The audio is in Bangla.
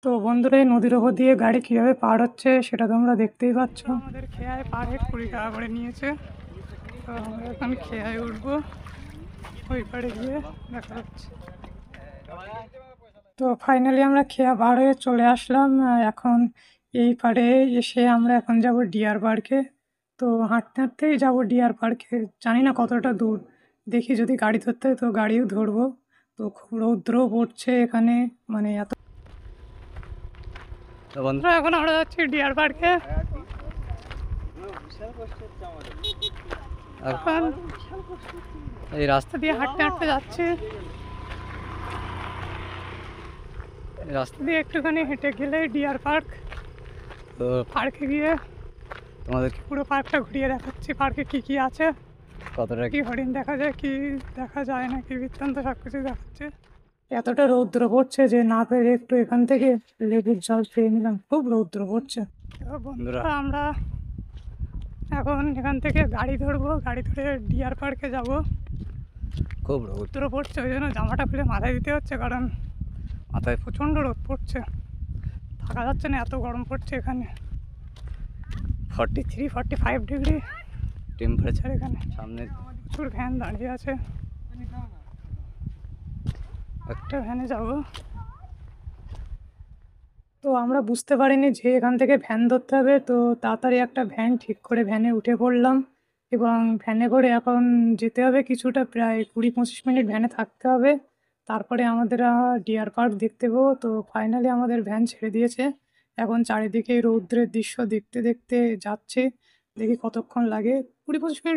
তো বন্ধুরা, এই নদীর ওপর দিয়ে গাড়ি কিভাবে পার হচ্ছে সেটা তোমরা দেখতেই পাচ্ছ। আমাদের খেয়ায় পার হেড 20 টাকা করে নিয়েছে। তো আমরা এখন খেয়ায় উঠবো, ওই পাড়ে গিয়ে দেখা হচ্ছে। তো ফাইনালি আমরা খেয়া পার হয়ে চলে আসলাম। এখন এই পাড়ে এসে আমরা এখন যাব ডিয়ার পার্কে। তো হাঁটতে হাঁটতেই যাবো ডিয়ার পার্কে, জানি না কতটা দূর। দেখি যদি গাড়ি ধরতে হয় তো গাড়িও ধরবো। তো খুব রৌদ্রও পড়ছে এখানে, মানে এত। তো বন্ধুরা, এখন আমরা যাচ্ছি ডিয়ার পার্কে। এখন এই রাস্তা দিয়ে হাঁটতে হাঁটতে যাচ্ছে, রাস্তা দিয়ে একটুখানি হেঁটে গেলে ডিয়ার পার্ক। তো পার্কে গিয়ে তোমাদেরকে পুরো পার্কটা ঘুরিয়ে দেখাচ্ছি, পার্কে কি কি আছে, কতটা কি হরিণ দেখা যায়, কি দেখা যায় না, কি বৃত্তান্ত সব কিছু দেখাচ্ছে। এতটা রৌদ্র পড়ছে যে না পেরে একটু এখান থেকে লেবুর জল খেয়ে নিলাম, খুব রৌদ্র পড়ছে। বন্ধুরা, আমরা এখন এখান থেকে গাড়ি ধরবো, গাড়ি ধরে ডিয়ার পার্কে যাব। খুব রৌদ্র পড়ছে, ওই জন্য জামাটা খুলে মাথায় দিতে হচ্ছে, কারণ মাথায় প্রচণ্ড রোদ পড়ছে, থাকা যাচ্ছে না, এত গরম পড়ছে এখানে। 43-45 ডিগ্রি টেম্পারেচার এখানে। সামনে প্রচুর ভ্যান দাঁড়িয়ে আছে, একটা ভ্যানে যাব। তো আমরা বুঝতে পারিনি যে এখান থেকে ভ্যান ধরতে হবে, তো তাড়াতাড়ি একটা ভ্যান ঠিক করে ভ্যানে উঠে পড়লাম এবং ভ্যানে করে এখন যেতে হবে কিছুটা, প্রায় 20-25 মিনিট ভ্যানে থাকতে হবে। তারপরে আমাদের ডিয়ার পার্ক দেখতে পাবো। তো ফাইনালি আমাদের ভ্যান ছেড়ে দিয়েছে, এখন চারিদিকে রৌদ্রের দৃশ্য দেখতে দেখতে যাচ্ছে, দেখি কতক্ষণ লাগে। 20-25 মিনিট